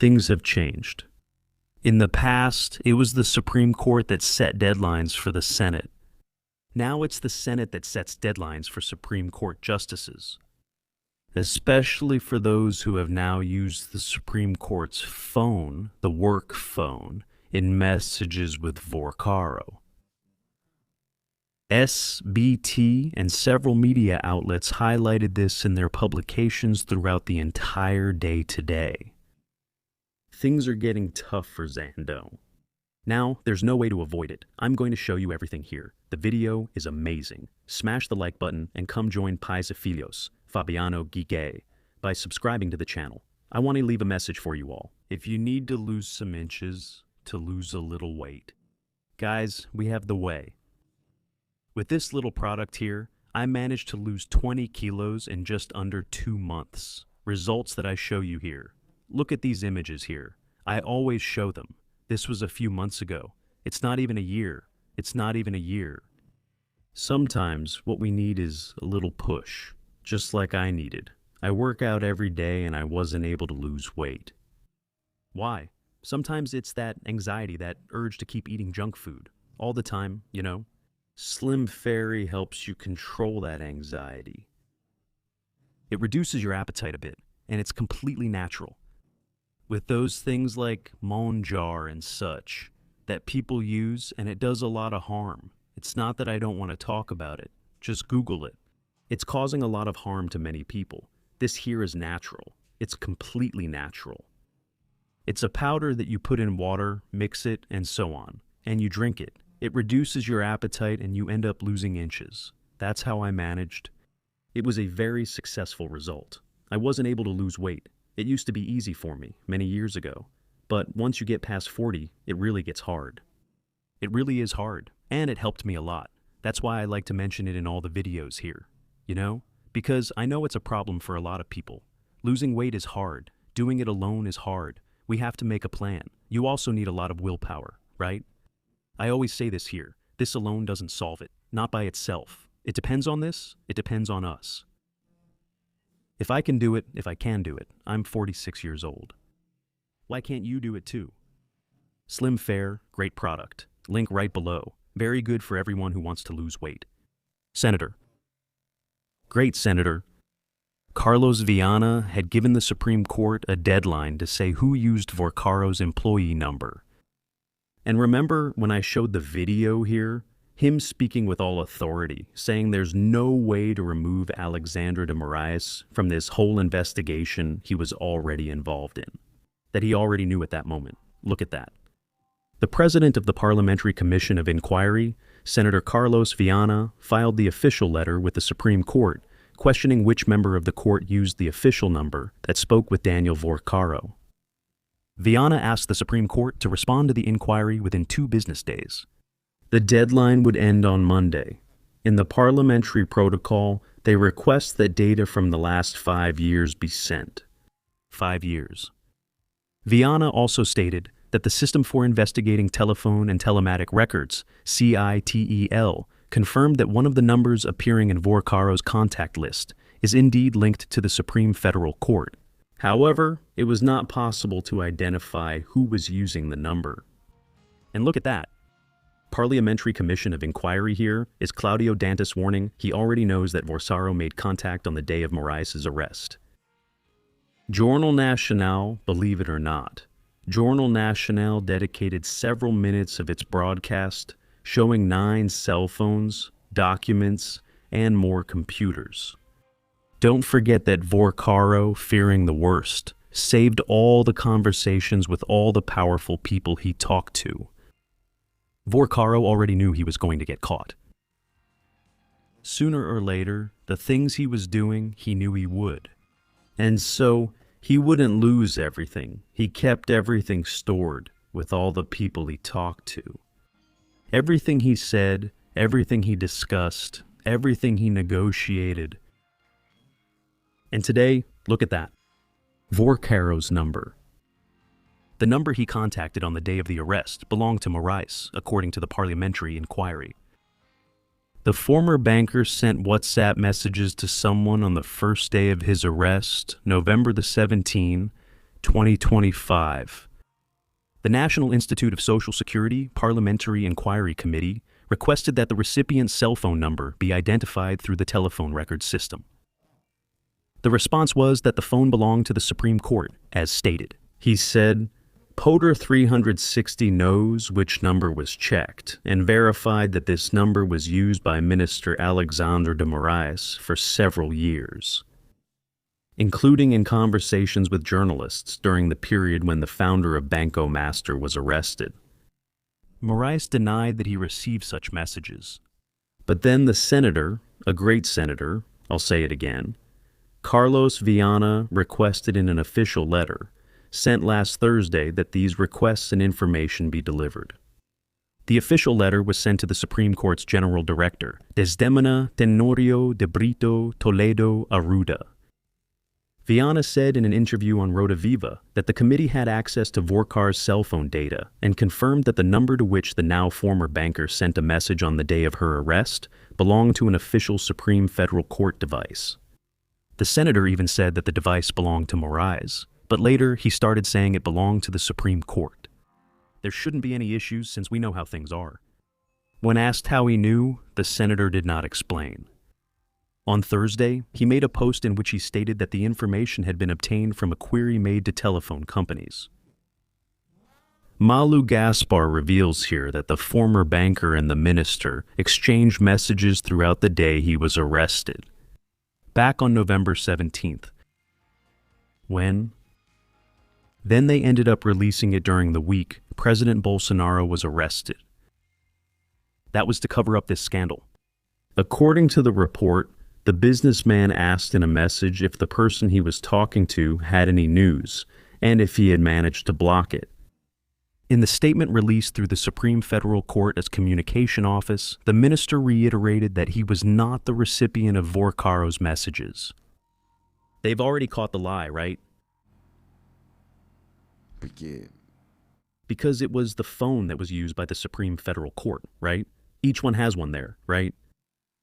things have changed. In the past, it was the Supreme Court that set deadlines for the Senate. Now it's the Senate that sets deadlines for Supreme Court justices, especially for those who have now used the Supreme Court's phone, the work phone, in messages with Vorcaro. SBT and several media outlets highlighted this in their publications throughout the entire day today. Things are getting tough for Xandão. Now, there's no way to avoid it. I'm going to show you everything here. The video is amazing. Smash the like button and come join Pais e Filhos, Fabiano Gigay, by subscribing to the channel. I want to leave a message for you all. If you need to lose some inches to lose a little weight, guys, we have the way. With this little product here, I managed to lose 20 kilos in just under 2 months. Results that I show you here. Look at these images here. I always show them. This was a few months ago. It's not even a year. It's not even a year. Sometimes what we need is a little push, just like I needed. I work out every day and I wasn't able to lose weight. Why? Sometimes it's that anxiety, that urge to keep eating junk food. All the time, you know? Slim Fairy helps you control that anxiety. It reduces your appetite a bit, and it's completely natural. With those things like Monjar and such that people use, and it does a lot of harm. It's not that I don't want to talk about it. Just Google it. It's causing a lot of harm to many people. This here is natural. It's completely natural. It's a powder that you put in water, mix it, and so on, and you drink it. It reduces your appetite and you end up losing inches. That's how I managed. It was a very successful result. I wasn't able to lose weight. It used to be easy for me many years ago. But once you get past 40, it really gets hard. It really is hard, and it helped me a lot. That's why I like to mention it in all the videos here. You know? Because I know it's a problem for a lot of people. Losing weight is hard. Doing it alone is hard. We have to make a plan. You also need a lot of willpower, right? I always say this here. This alone doesn't solve it. Not by itself. It depends on this. It depends on us. If I can do it, if I can do it, I'm 46 years old. Why can't you do it too? Slim Fair, great product. Link right below. Very good for everyone who wants to lose weight. Senator. Great Senator. Carlos Viana had given the Supreme Court a deadline to say who used Vorcaro's employee number. And remember when I showed the video here, him speaking with all authority, saying there's no way to remove Alexandre de Moraes from this whole investigation he was already involved in. That he already knew at that moment. Look at that. The president of the Parliamentary Commission of Inquiry, Senator Carlos Viana, filed the official letter with the Supreme Court, questioning which member of the court used the official number that spoke with Daniel Vorcaro. Viana asked the Supreme Court to respond to the inquiry within 2 business days. The deadline would end on Monday. In the parliamentary protocol, they request that data from the last 5 years be sent. 5 years. Viana also stated that the System for Investigating Telephone and Telematic Records, CITEL, confirmed that one of the numbers appearing in Vorcaro's contact list is indeed linked to the Supreme Federal Court. However, it was not possible to identify who was using the number. And look at that. Parliamentary Commission of Inquiry here is Claudio Dantas warning he already knows that Vorcaro made contact on the day of Moraes' arrest. Jornal Nacional, believe it or not, Jornal Nacional dedicated several minutes of its broadcast showing 9 cell phones, documents, and more computers. Don't forget that Vorcaro, fearing the worst, saved all the conversations with all the powerful people he talked to. Vorcaro already knew he was going to get caught. Sooner or later, the things he was doing, he knew he would. And so, he wouldn't lose everything. He kept everything stored with all the people he talked to. Everything he said, everything he discussed, everything he negotiated. And today, look at that. Vorcaro's number. The number he contacted on the day of the arrest belonged to Moraes, according to the Parliamentary inquiry. The former banker sent WhatsApp messages to someone on the first day of his arrest, November the 17th, 2025. The National Institute of Social Security Parliamentary Inquiry Committee requested that the recipient's cell phone number be identified through the telephone records system. The response was that the phone belonged to the Supreme Court, as stated. He said, Poder 360 knows which number was checked and verified that this number was used by Minister Alexandre de Moraes for several years, including in conversations with journalists during the period when the founder of Banco Master was arrested. Moraes denied that he received such messages. But then the senator, a great senator, I'll say it again, Carlos Viana requested in an official letter sent last Thursday that these requests and information be delivered. The official letter was sent to the Supreme Court's General Director, Desdemona Tenorio de Brito Toledo Arruda. Viana said in an interview on Rota Viva that the committee had access to Vorcaro's cell phone data and confirmed that the number to which the now former banker sent a message on the day of her arrest belonged to an official Supreme Federal Court device. The senator even said that the device belonged to Moraes, but later he started saying it belonged to the Supreme Court. There shouldn't be any issues since we know how things are. When asked how he knew, the senator did not explain. On Thursday, he made a post in which he stated that the information had been obtained from a query made to telephone companies. Malu Gaspar reveals here that the former banker and the minister exchanged messages throughout the day he was arrested. Back on November 17th. Then they ended up releasing it during the week President Bolsonaro was arrested. That was to cover up this scandal. According to the report, the businessman asked in a message if the person he was talking to had any news, and if he had managed to block it. In the statement released through the Supreme Federal Court's Communication Office, the minister reiterated that he was not the recipient of Vorcaro's messages. They've already caught the lie, right? Because it was the phone that was used by the Supreme Federal Court, right? Each one has one there, right?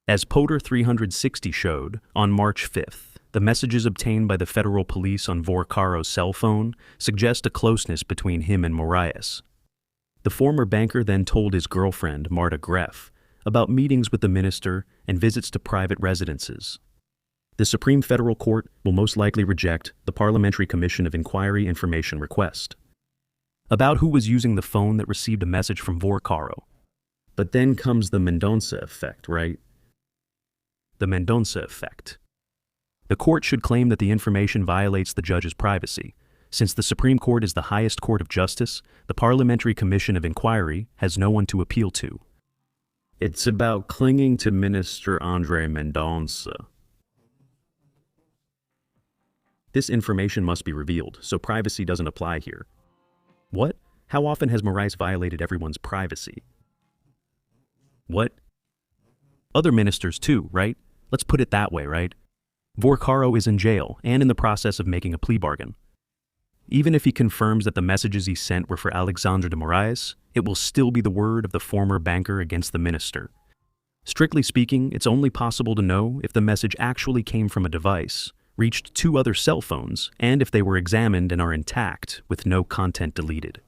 As Poder 360 showed, on March 5th, the messages obtained by the federal police on Vorcaro's cell phone suggest a closeness between him and Moraes. The former banker then told his girlfriend, Marta Greff, about meetings with the minister and visits to private residences. The Supreme Federal Court will most likely reject the Parliamentary Commission of Inquiry information request about who was using the phone that received a message from Vorcaro. But then comes the Mendonça effect, right? The Mendonça effect. The court should claim that the information violates the judge's privacy. Since the Supreme Court is the highest court of justice, the Parliamentary Commission of Inquiry has no one to appeal to. It's about clinging to Minister Andre Mendonça. This information must be revealed, so privacy doesn't apply here. What? How often has Moraes violated everyone's privacy? What? Other ministers too, right? Let's put it that way, right? Vorcaro is in jail and in the process of making a plea bargain. Even if he confirms that the messages he sent were for Alexandre de Moraes, it will still be the word of the former banker against the minister. Strictly speaking, it's only possible to know if the message actually came from a device, reached 2 other cell phones, and if they were examined and are intact, with no content deleted.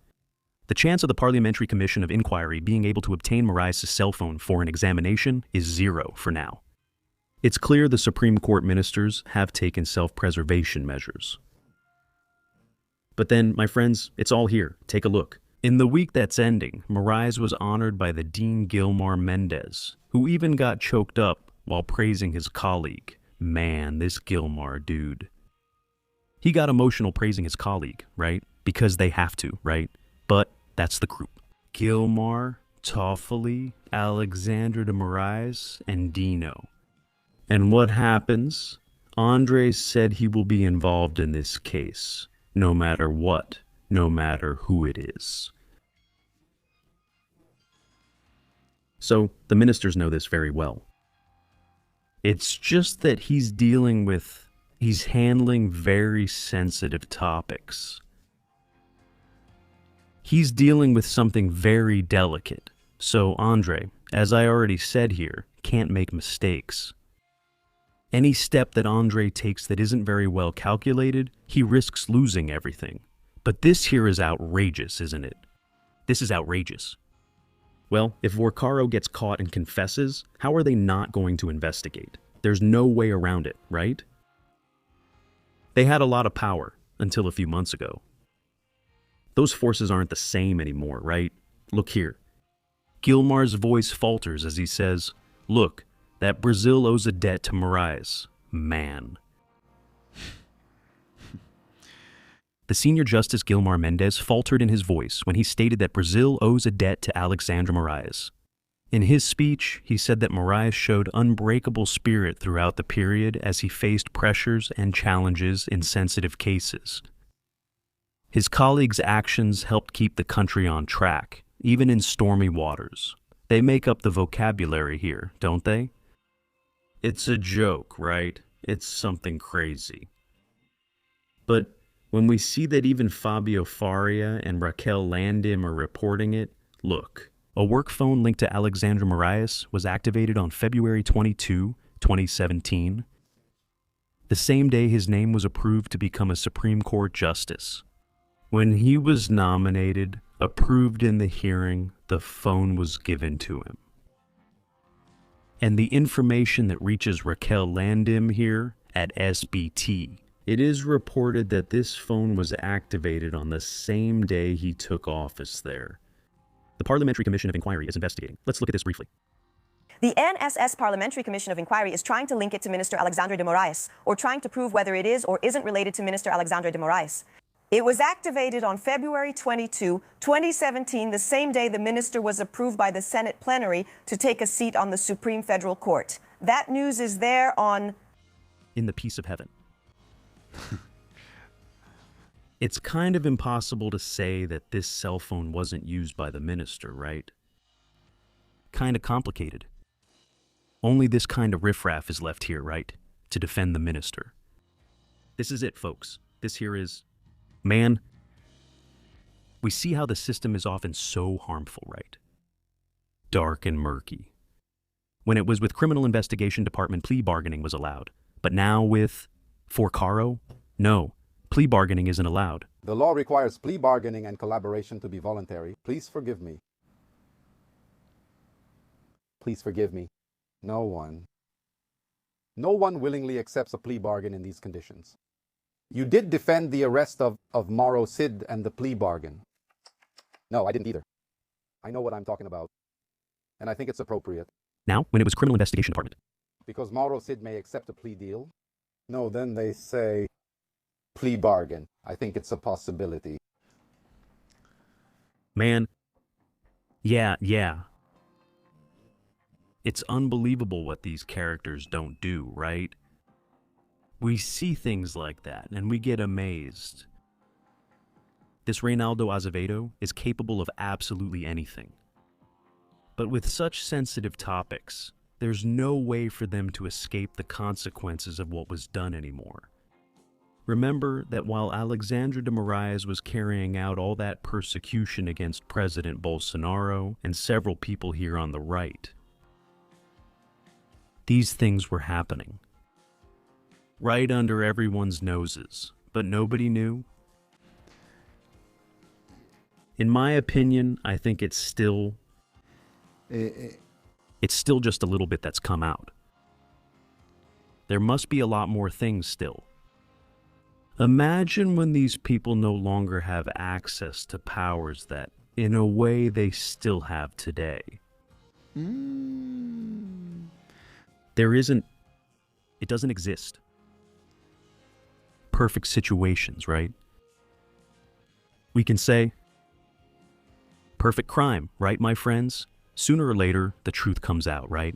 The chance of the Parliamentary Commission of Inquiry being able to obtain Moraes' cell phone for an examination is 0 for now. It's clear the Supreme Court ministers have taken self-preservation measures. But then, my friends, it's all here. Take a look. In the week that's ending, Moraes was honored by the Dean Gilmar Mendes, who even got choked up while praising his colleague. Man, this Gilmar dude. He got emotional praising his colleague, right? Because they have to, right? But that's the group. Gilmar, Toffoli, Alexandre de Moraes, and Dino. And what happens? Andre said he will be involved in this case, no matter what, no matter who it is. So, the ministers know this very well. It's just that he's handling very sensitive topics. He's dealing with something very delicate. So Andre, as I already said here, can't make mistakes. Any step that Andre takes that isn't very well calculated, he risks losing everything. But this here is outrageous, isn't it? This is outrageous. Well, if Vorcaro gets caught and confesses, how are they not going to investigate? There's no way around it, right? They had a lot of power until a few months ago. Those forces aren't the same anymore, right? Look here. Gilmar's voice falters as he says, "Look, that Brazil owes a debt to Moraes. Man." The senior justice Gilmar Mendes faltered in his voice when he stated that Brazil owes a debt to Alexandre Moraes. In his speech, he said that Moraes showed unbreakable spirit throughout the period as he faced pressures and challenges in sensitive cases. His colleagues' actions helped keep the country on track, even in stormy waters. They make up the vocabulary here, don't they? It's a joke, right? It's something crazy. But when we see that even Fábio Faria and Raquel Landim are reporting it, look. A work phone linked to Alexandre Moraes was activated on February 22, 2017, the same day his name was approved to become a Supreme Court justice. When he was nominated, approved in the hearing, the phone was given to him. And the information that reaches Raquel Landim here at SBT, it is reported that this phone was activated on the same day he took office there. The Parliamentary Commission of Inquiry is investigating. Let's look at this briefly. The NSS Parliamentary Commission of Inquiry is trying to link it to Minister Alexandre de Moraes, or trying to prove whether it is or isn't related to Minister Alexandre de Moraes. It was activated on February 22, 2017, the same day the minister was approved by the Senate plenary to take a seat on the Supreme Federal Court. That news is there on... In the peace of heaven. It's kind of impossible to say that this cell phone wasn't used by the minister, right? Kind of complicated. Only this kind of riffraff is left here, right? To defend the minister. This is it, folks. This here is... Man, we see how the system is often so harmful, right? Dark and murky. When it was with Criminal Investigation Department, plea bargaining was allowed. But now with Vorcaro, no. Plea bargaining isn't allowed. The law requires plea bargaining and collaboration to be voluntary. Please forgive me. Please forgive me. No one willingly accepts a plea bargain in these conditions. You did defend the arrest of Mauro Cid and the plea bargain. No, I didn't either. I know what I'm talking about. And I think it's appropriate. Now, when it was Criminal Investigation Department. Because Mauro Cid may accept a plea deal. No, then they say... plea bargain. I think it's a possibility. Man, yeah. It's unbelievable what these characters don't do, right? We see things like that, and we get amazed. This Reinaldo Azevedo is capable of absolutely anything. But with such sensitive topics, there's no way for them to escape the consequences of what was done anymore. Remember that while Alexandre de Moraes was carrying out all that persecution against President Bolsonaro and several people here on the right, these things were happening. Right under everyone's noses, but nobody knew. In my opinion, I think it's still just a little bit that's come out. There must be a lot more things still. Imagine when these people no longer have access to powers that, in a way, they still have today. It doesn't exist. Perfect situations, right? We can say, perfect crime, right, my friends? Sooner or later, the truth comes out, right?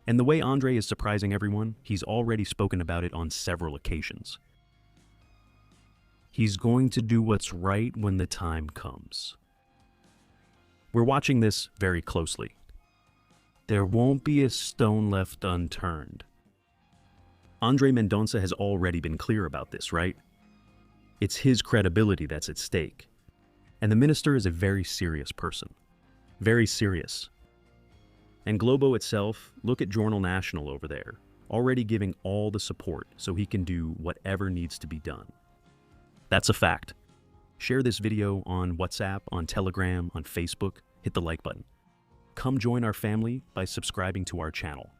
And the way Andre is surprising everyone, he's already spoken about it on several occasions. He's going to do what's right when the time comes. We're watching this very closely. There won't be a stone left unturned. Andre Mendonça has already been clear about this, right? It's his credibility that's at stake. And the minister is a very serious person. Very serious. And Globo itself, look at Jornal Nacional over there. already giving all the support so he can do whatever needs to be done. That's a fact. Share this video on WhatsApp, on Telegram, on Facebook. Hit the like button. Come join our family by subscribing to our channel.